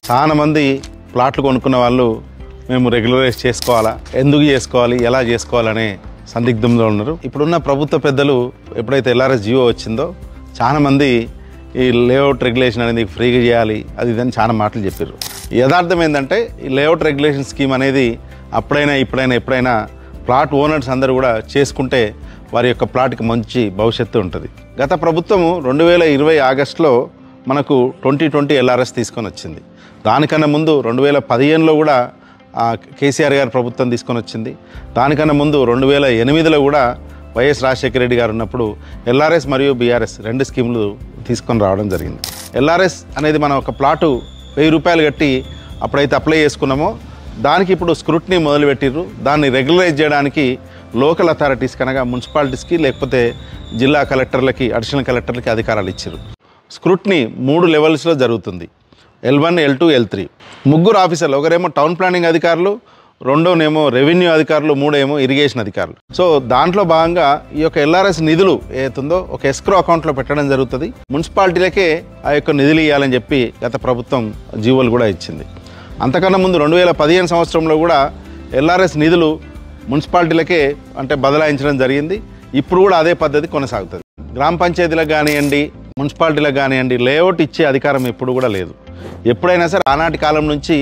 చాలా మంది ప్లాట్లు కొనుక్కున్న వాళ్ళు మేము రెగ్యులరైజ్ చేసుకోవాలా, ఎందుకు చేసుకోవాలి, ఎలా చేసుకోవాలనే సందిగ్ధంలో ఉన్నారు. ఇప్పుడున్న ప్రభుత్వ పెద్దలు ఎప్పుడైతే ఎల్ఆర్ఎస్ జియో వచ్చిందో చాలా మంది ఈ లేఅవుట్ రెగ్యులేషన్ అనేది ఫ్రీగా చేయాలి అది ఇదని చాలా మాటలు చెప్పారు. యథార్థం ఏంటంటే ఈ లేఅవుట్ రెగ్యులేషన్ స్కీమ్ అనేది అప్పుడైనా ఇప్పుడైనా ఎప్పుడైనా ప్లాట్ ఓనర్స్ అందరూ కూడా చేసుకుంటే వారి యొక్క ప్లాట్కి మంచి భవిష్యత్తు ఉంటుంది. గత ప్రభుత్వము 2020 ఆగస్టులో మనకు 2020 ఎల్ఆర్ఎస్ తీసుకొని వచ్చింది. దానికన్నా ముందు 2015లో కూడా కేసీఆర్ గారు ప్రభుత్వం తీసుకొని వచ్చింది. దానికన్నా ముందు 2008లో కూడా వైఎస్ రాజశేఖర రెడ్డి గారు ఉన్నప్పుడు ఎల్ఆర్ఎస్ మరియు బీఆర్ఎస్ రెండు స్కీములు తీసుకొని రావడం జరిగింది. ఎల్ఆర్ఎస్ అనేది మనం ఒక ప్లాటు 1000 రూపాయలు కట్టి అప్పుడైతే అప్లై చేసుకున్నామో దానికి ఇప్పుడు స్క్రూటినీ మొదలుపెట్టిర్రు. దాన్ని రెగ్యులరైజ్ చేయడానికి లోకల్ అథారిటీస్ కనుక మున్సిపాలిటీస్కి లేకపోతే జిల్లా కలెక్టర్లకి అడిషనల్ కలెక్టర్లకి అధికారాలు ఇచ్చారు. స్క్రూటినీ 3 లెవెల్స్లో జరుగుతుంది. L1, L2, L3 ముగ్గురు ఆఫీసర్లు, ఒకరేమో టౌన్ ప్లానింగ్ అధికారులు, రెండోనేమో రెవెన్యూ అధికారులు, మూడేమో ఇరిగేషన్ అధికారులు. సో దాంట్లో భాగంగా ఈ యొక్క ఎల్ఆర్ఎస్ నిధులు ఏతుందో ఒక ఎస్క్రో అకౌంట్లో పెట్టడం జరుగుతుంది. మున్సిపాలిటీలకే ఆ యొక్క నిధులు ఇవ్వాలని చెప్పి గత ప్రభుత్వం జీవోలు కూడా ఇచ్చింది. అంతకన్నా ముందు 2015 సంవత్సరంలో కూడా ఎల్ఆర్ఎస్ నిధులు మున్సిపాలిటీలకే అంటే బదలాయించడం జరిగింది. ఇప్పుడు కూడా అదే పద్ధతి కొనసాగుతుంది. గ్రామ పంచాయతీలకు కానివ్వండి, మున్సిపాలిటీలకు కానివ్వండి, లేఅవుట్ ఇచ్చే అధికారం ఎప్పుడు కూడా లేదు. ఎప్పుడైనా సరే ఆనాటి కాలం నుంచి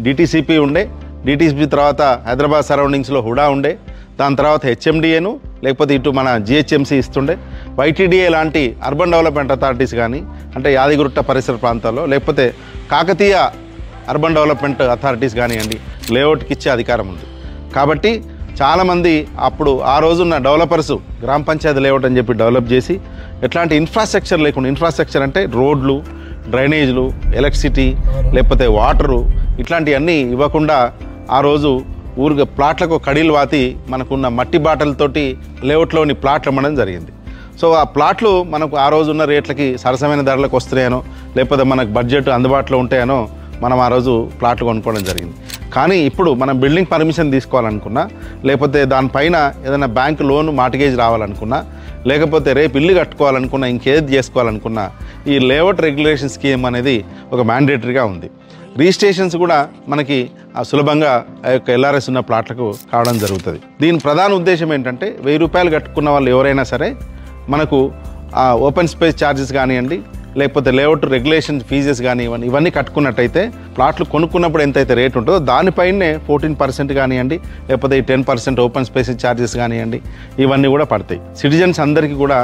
డిటీసీపీ ఉండే, డిటీసీపీ తర్వాత హైదరాబాద్ సరౌండింగ్స్లో హుడా ఉండే, దాని తర్వాత హెచ్ఎండిఏను లేకపోతే ఇటు మన జిహెచ్ఎంసీ ఇస్తుండే, వైటీడీఏ లాంటి అర్బన్ డెవలప్మెంట్ అథారిటీస్ కానీ అంటే యాదగిరిగుట్ట పరిసర ప్రాంతాల్లో లేకపోతే కాకతీయ అర్బన్ డెవలప్మెంట్ అథారిటీస్ కానివ్వండి లేఅవుట్కి ఇచ్చే అధికారం ఉంది. కాబట్టి చాలామంది అప్పుడు ఆ రోజున్న డెవలపర్సు గ్రామ పంచాయతీ లేఅవుట్ అని చెప్పి డెవలప్ చేసి ఎట్లాంటి ఇన్ఫ్రాస్ట్రక్చర్ లేకుండా, ఇన్ఫ్రాస్ట్రక్చర్ అంటే రోడ్లు, డ్రైనేజ్లు, ఎలక్ట్రిసిటీ లేకపోతే వాటరు ఇట్లాంటివన్నీ ఇవ్వకుండా ఆ రోజు ఊరుగా ప్లాట్లకు కడీలు వాతి మనకున్న మట్టి బాటలతోటి లేఅవుట్లోని ప్లాట్లు అమ్మడం జరిగింది. సో ఆ ప్లాట్లు మనకు ఆ రోజున్న రేట్లకి సరసమైన ధరలకు వస్తున్నాయనో లేకపోతే మనకు బడ్జెట్ అందుబాటులో ఉంటాయనో మనం ఆ రోజు ప్లాట్లు కొనుక్కోవడం జరిగింది. కానీ ఇప్పుడు మనం బిల్డింగ్ పర్మిషన్ తీసుకోవాలనుకున్నా లేకపోతే దానిపైన ఏదైనా బ్యాంక్ లోన్ మార్టిగేజ్ రావాలనుకున్నా లేకపోతే రేపు ఇల్లు కట్టుకోవాలనుకున్నా ఇంకేది చేసుకోవాలనుకున్నా ఈ లేఅవుట్ రెగ్యులేషన్ స్కీమ్ అనేది ఒక మ్యాండేటరీగా ఉంది. రిజిస్ట్రేషన్స్ కూడా మనకి సులభంగా ఆ యొక్క ఎల్ఆర్ఎస్ ఉన్న ప్లాట్లకు కావడం జరుగుతుంది. దీని ప్రధాన ఉద్దేశం ఏంటంటే 1000 రూపాయలు కట్టుకున్న వాళ్ళు ఎవరైనా సరే మనకు ఓపెన్ స్పేస్ ఛార్జెస్ కానివ్వండి లేకపోతే లేఅవుట్ రెగ్యులేషన్ ఫీజెస్ కానివ్వండి ఇవన్నీ కట్టుకున్నట్టయితే ప్లాట్లు కొనుక్కున్నప్పుడు ఎంతైతే రేట్ ఉంటుందో దానిపైనే 14% కానివ్వండి లేకపోతే 10% ఓపెన్ స్పేస్ ఛార్జెస్ కానివ్వండి ఇవన్నీ కూడా పడతాయి. సిటిజన్స్ అందరికీ కూడా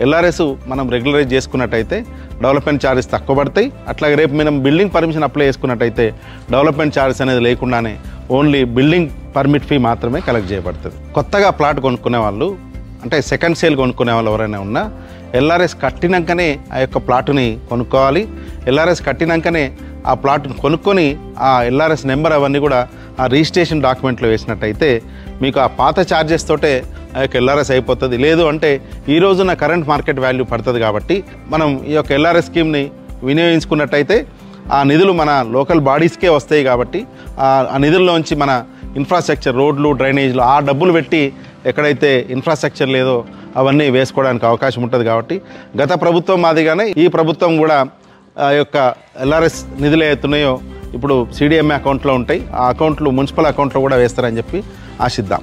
ఎల్ఆర్ఎస్ మనం రెగ్యులరైజ్ చేసుకున్నట్టయితే డెవలప్మెంట్ ఛార్జెస్ తక్కువ పడతాయి. అట్లాగే రేపు మనం బిల్డింగ్ పర్మిషన్ అప్లై చేసుకున్నట్టయితే డెవలప్మెంట్ ఛార్జెస్ అనేది లేకుండానే ఓన్లీ బిల్డింగ్ పర్మిట్ ఫీ మాత్రమే కలెక్ట్ చేయబడుతుంది. కొత్తగా ప్లాట్ కొనుక్కునే వాళ్ళు అంటే సెకండ్ సేల్ కొనుక్కునే వాళ్ళు ఎవరైనా ఉన్నా ఎల్ఆర్ఎస్ కట్టినాకనే ఆ యొక్క ప్లాటుని కొనుక్కోవాలి. ఎల్ఆర్ఎస్ కట్టినాకనే ఆ ప్లాట్ని కొనుక్కొని ఆ ఎల్ఆర్ఎస్ నెంబర్ అవన్నీ కూడా ఆ రిజిస్ట్రేషన్ డాక్యుమెంట్లో వేసినట్టయితే మీకు ఆ పాత ఛార్జెస్ తోటే ఆ యొక్క ఎల్ఆర్ఎస్ అయిపోతుంది. లేదు అంటే ఈ రోజున కరెంట్ మార్కెట్ వాల్యూ పడుతుంది. కాబట్టి మనం ఈ యొక్క ఎల్ఆర్ఎస్ స్కీమ్ని వినియోగించుకున్నట్టయితే ఆ నిధులు మన లోకల్ బాడీస్కే వస్తాయి. కాబట్టి ఆ నిధుల్లోంచి మన ఇన్ఫ్రాస్ట్రక్చర్, రోడ్లు, డ్రైనేజ్లు ఆ డబ్బులు పెట్టి ఎక్కడైతే ఇన్ఫ్రాస్ట్రక్చర్ లేదో అవన్నీ వేసుకోవడానికి అవకాశం ఉంటుంది. కాబట్టి గత ప్రభుత్వం మాదిరిగానే ఈ ప్రభుత్వం కూడా ఆ యొక్క ఎల్ఆర్ఎస్ నిధులు ఏతున్నాయో ఇప్పుడు CDMA అకౌంట్లో ఉంటాయి. ఆ అకౌంట్లు మున్సిపల్ అకౌంట్లో కూడా వేస్తారని చెప్పి ఆశిద్దాం.